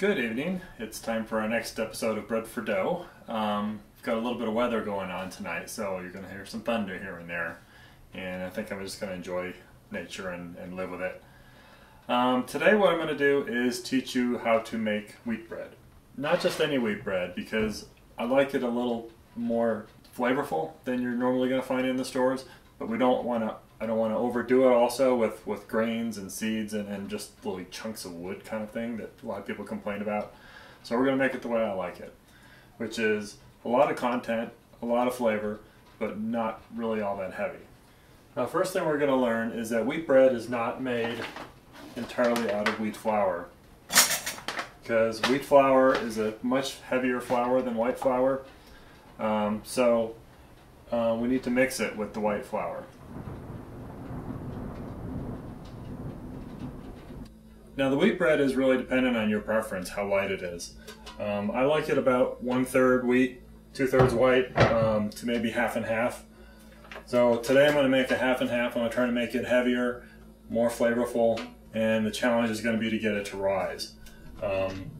Good evening. It's time for our next episode of Bread for Dough. We've got a little bit of weather going on tonight, so you're going to hear some thunder here and there. And I think I'm just going to enjoy nature and live with it. Today what I'm going to do is teach you how to make wheat bread. Not just any wheat bread, because I like it a little more flavorful than you're normally going to find in the stores, but I don't want to overdo it also with grains and seeds and just little chunks of wood kind of thing that a lot of people complain about. So we're going to make it the way I like it, which is a lot of content, a lot of flavor, but not really all that heavy. Now, first thing we're going to learn is that wheat bread is not made entirely out of wheat flour, because wheat flour is a much heavier flour than white flour, so we need to mix it with the white flour. Now, the wheat bread is really dependent on your preference, how light it is. I like it about 1/3 wheat, 2/3 white, to maybe half and half. So today I'm going to make a half and half. I'm going to try to make it heavier, more flavorful, and the challenge is going to be to get it to rise.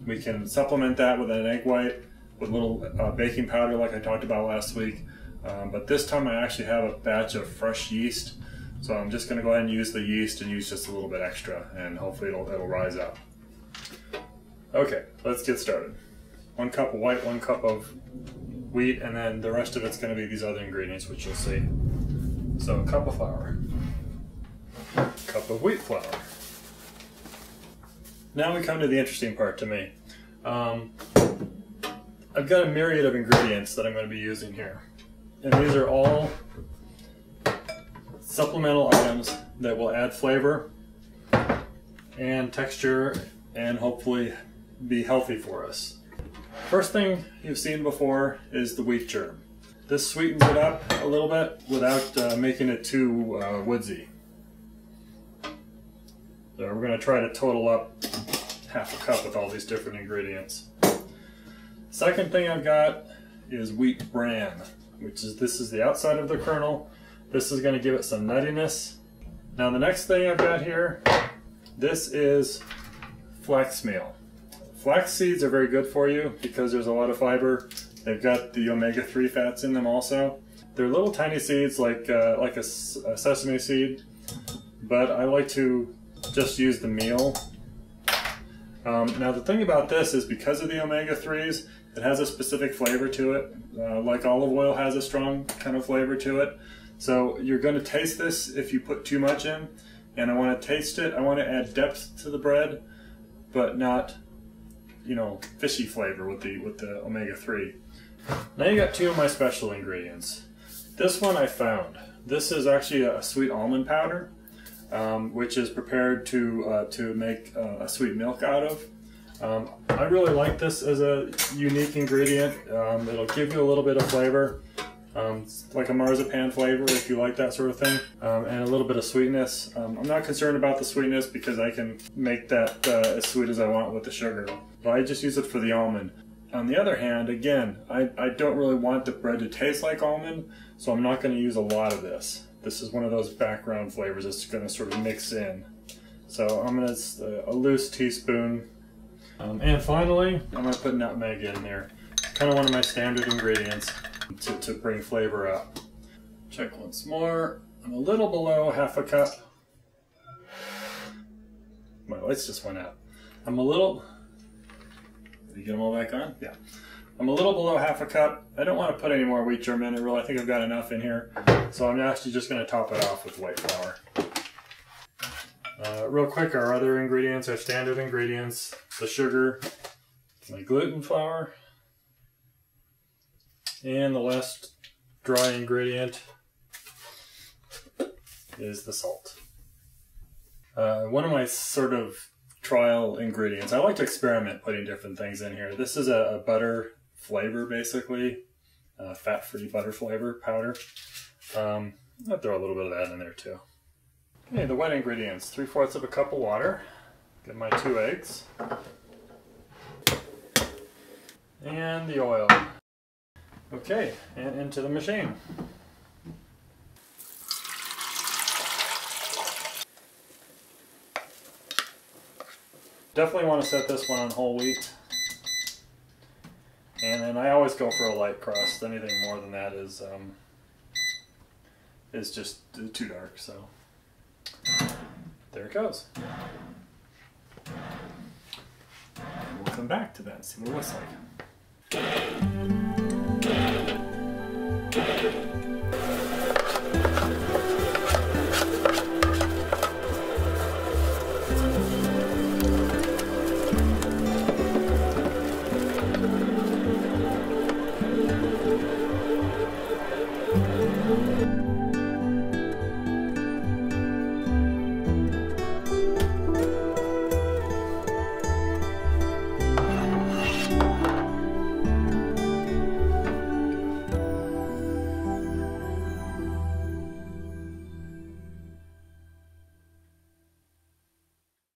We can supplement that with an egg white, with a little baking powder like I talked about last week. But this time I actually have a batch of fresh yeast. So I'm just going to go ahead and use the yeast and use just a little bit extra, and hopefully it'll rise up. Okay, let's get started. 1 cup of white, 1 cup of wheat, and then the rest of it's going to be these other ingredients, which you'll see. So a cup of flour, cup of wheat flour. Now we come to the interesting part to me. I've got a myriad of ingredients that I'm going to be using here, and these are all supplemental items that will add flavor and texture and hopefully be healthy for us. First thing you've seen before is the wheat germ. This sweetens it up a little bit without making it too woodsy. So we're going to try to total up half a cup with all these different ingredients. Second thing I've got is wheat bran, which is this is the outside of the kernel. This is going to give it some nuttiness. Now the next thing I've got here, this is flax meal. Flax seeds are very good for you because there's a lot of fiber. They've got the omega-3 fats in them also. They're little tiny seeds like a sesame seed, but I like to just use the meal. Now the thing about this is because of the omega-3s, it has a specific flavor to it, like olive oil has a strong kind of flavor to it. So you're going to taste this if you put too much in, and I want to taste it. I want to add depth to the bread, but not, you know, fishy flavor with the omega-3. Now you got 2 of my special ingredients. This one I found. This is actually a sweet almond powder, which is prepared to make a sweet milk out of. I really like this as a unique ingredient. It'll give you a little bit of flavor. It's like a marzipan flavor if you like that sort of thing, and a little bit of sweetness. I'm not concerned about the sweetness because I can make that as sweet as I want with the sugar, but I just use it for the almond. On the other hand, again, I don't really want the bread to taste like almond, so I'm not going to use a lot of this. This is one of those background flavors that's going to sort of mix in. So I'm going to a loose teaspoon, and finally I'm going to put nutmeg in there. Kind of one of my standard ingredients to bring flavor up. Check once more. I'm a little below half a cup. My lights just went out. I'm a little... Did you get them all back on? Yeah. I'm a little below half a cup. I don't want to put any more wheat germ in it, really. I think I've got enough in here. So I'm actually just going to top it off with white flour. Real quick, our other ingredients, our standard ingredients, the sugar, my gluten flour, and the last dry ingredient is the salt. One of my sort of trial ingredients, I like to experiment putting different things in here. This is a butter flavor, basically, fat-free butter flavor powder. I'll throw a little bit of that in there too. Okay, the wet ingredients, 3/4 of a cup of water, get my 2 eggs, and the oil. Okay, and into the machine. Definitely want to set this one on whole wheat. And then I always go for a light crust. Anything more than that is just too dark. So there it goes. And we'll come back to that and see what it looks like.